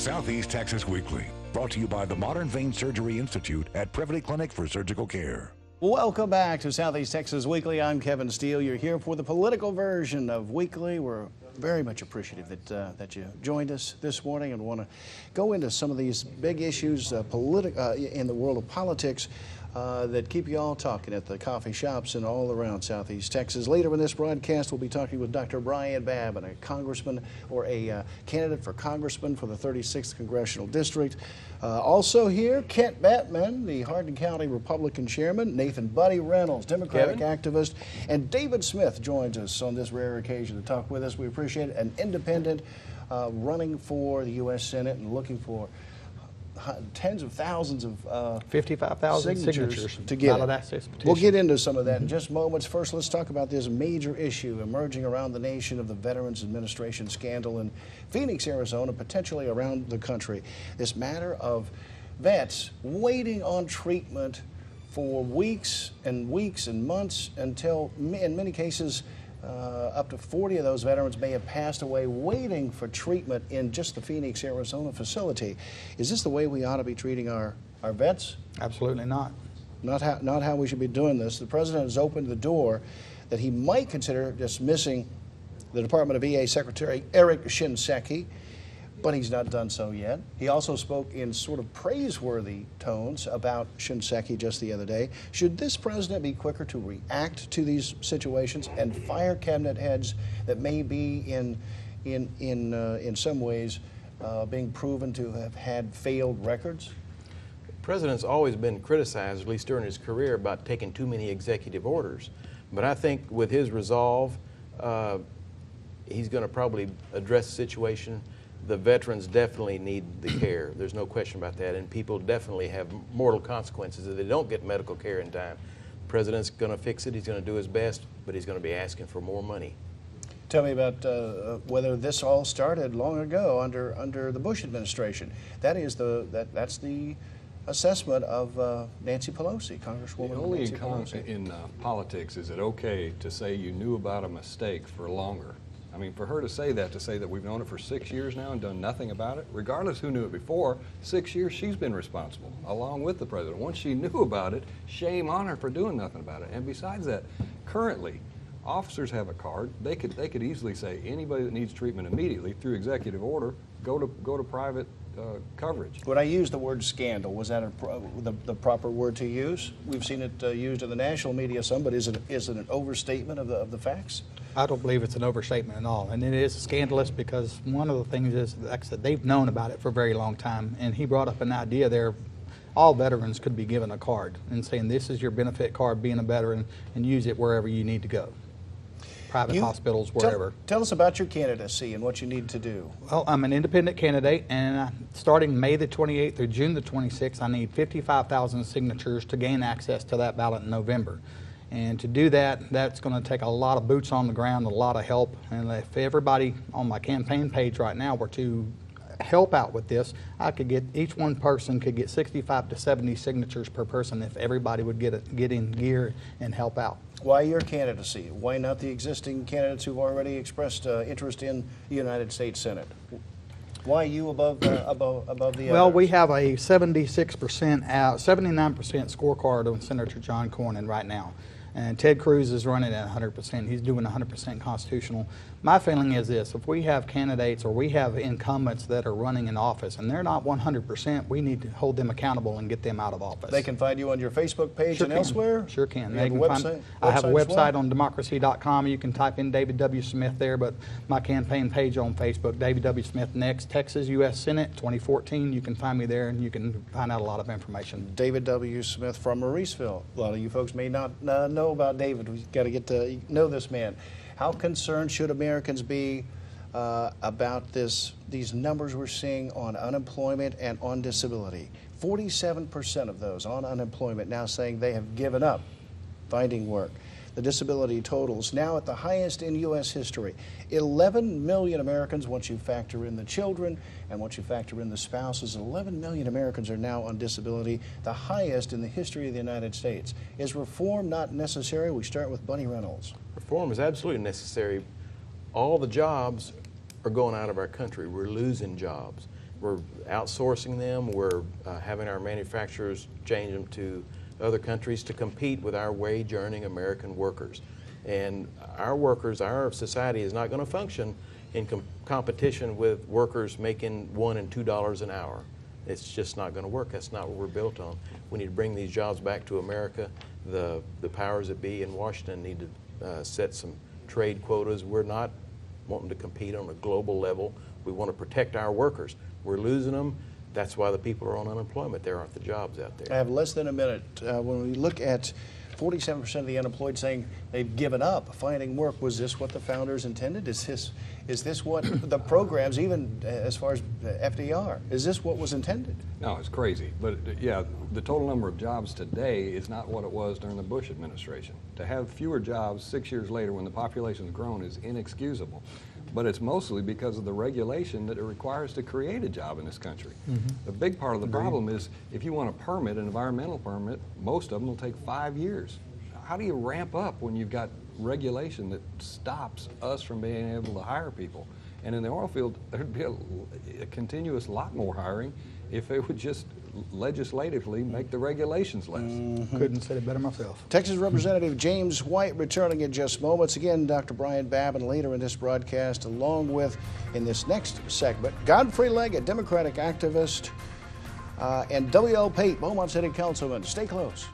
Southeast Texas Weekly, brought to you by the Modern Vein Surgery Institute at Privity Clinic for Surgical Care. Welcome back to Southeast Texas Weekly. I'm Kevin Steele. You're here for the political version of Weekly. We're very much appreciative that you joined us this morning and want to go into some of these big issues in the world of politics that keep you all talking at the coffee shops and all around Southeast Texas. Later in this broadcast, we'll be talking with Dr. Brian Babin, a congressman or a candidate for congressman for the 36th Congressional District. Also here, Kent Batman, the Hardin County Republican chairman, Nathan Buddy Reynolds, Democratic activist, and David Smith joins us on this rare occasion to talk with us. We appreciate it. An independent running for the U.S. Senate and looking for tens of thousands of 55,000 signatures to get valid access petition. We'll get into some of that in just moments. First, let's talk about this major issue emerging around the nation of the Veterans Administration scandal in Phoenix, Arizona, potentially around the country. This matter of vets waiting on treatment for weeks and weeks and months until, in many cases, up to 40 of those veterans may have passed away waiting for treatment in just the Phoenix, Arizona facility. Is this the way we ought to be treating our vets? Absolutely not. Not how we should be doing this. The president has opened the door that he might consider dismissing the Department of VA Secretary Eric Shinseki, but he's not done so yet. He also spoke in sort of praiseworthy tones about Shinseki just the other day. Should this president be quicker to react to these situations and fire cabinet heads that may be in some ways being proven to have had failed records? The president's always been criticized, at least during his career, about taking too many executive orders. But I think with his resolve, he's going to probably address the situation. The veterans definitely need the care. There's no question about that. And people definitely have mortal consequences if they don't get medical care in time. The president's going to fix it. He's going to do his best, but he's going to be asking for more money. Tell me about whether this all started long ago under the Bush administration. That's the assessment of Nancy Pelosi, Congresswoman The only Nancy Pelosi. in politics is it okay to say you knew about a mistake for longer. I mean, for her to say that we've known it for 6 years now and done nothing about it, regardless who knew it before, 6 years she's been responsible, along with the president. Once she knew about it, shame on her for doing nothing about it. And besides that, currently, officers have a card. They could easily say anybody that needs treatment immediately through executive order, go to private coverage. When I used the word scandal, was that the proper word to use? We've seen it used in the national media some, but is it an overstatement of the facts? I don't believe it's an overstatement at all. And it is scandalous because one of the things is that they've known about it for a very long time. And he brought up an idea there. All veterans could be given a card and saying this is your benefit card being a veteran and use it wherever you need to go. Private hospitals, wherever. Tell us about your candidacy and what you need to do. Well, I'm an independent candidate, and starting May the 28th through June the 26th, I need 55,000 signatures to gain access to that ballot in November. And to do that, that's going to take a lot of boots on the ground, a lot of help. And if everybody on my campaign page right now were to help out with this, each one person could get 65 to 70 signatures per person if everybody would get in gear and help out. Why your candidacy? Why not the existing candidates who've already expressed interest in the United States Senate? Why you above the Well, others? we have a 79% scorecard on Senator John Cornyn right now. And Ted Cruz is running at 100%. He's doing 100% constitutional. My feeling is this: if we have candidates or we have incumbents that are running in office and they're not 100%, we need to hold them accountable and get them out of office. They can find you on your Facebook page and elsewhere? Sure can. You have a website? I have a website well? on democracy.com. You can type in David W. Smith there, but my campaign page on Facebook, David W. Smith Next, Texas U.S. Senate 2014. You can find me there and you can find out a lot of information. David W. Smith from Mauriceville. A lot of you folks may not know about David. We've got to get to know this man. How concerned should Americans be about these numbers we're seeing on unemployment and on disability? 47% of those on unemployment now saying they have given up finding work. The disability totals now at the highest in U.S. history. 11 million Americans, once you factor in the children and once you factor in the spouses, 11 million Americans are now on disability, the highest in the history of the United States. Is reform not necessary? We start with Buddy Reynolds. Reform is absolutely necessary. All the jobs are going out of our country. We're losing jobs. we're outsourcing them. We're having our manufacturers change them to other countries to compete with our wage-earning American workers. And our workers, our society is not going to function in competition with workers making $1 and $2 an hour. It's just not going to work. That's not what we're built on. We need to bring these jobs back to America. The powers that be in Washington need to set some trade quotas. We're not wanting to compete on a global level. We want to protect our workers. We're losing them. That's why the people are on unemployment. There aren't the jobs out there. I have less than a minute. When we look at 47% of the unemployed saying they've given up finding work, was this what the founders intended? Is this what the programs, even as far as FDR, is this what was intended? No, it's crazy. But yeah, the total number of jobs today is not what it was during the Bush administration. To have fewer jobs 6 years later when the population's grown is inexcusable. But it's mostly because of the regulation that it requires to create a job in this country. The big part of the problem is if you want a permit, an environmental permit, most of them will take 5 years. How do you ramp up when you've got regulation that stops us from being able to hire people? And in the oil field, there'd be a continuous lot more hiring if it would just legislatively make the regulations less. Couldn't say it better myself. Texas Representative James White returning in just moments. Again, Dr. Brian Babin later in this broadcast, along with, in this next segment, Godfrey Leggett, Democratic activist, and W.L. Pate, Beaumont City Councilman. Stay close.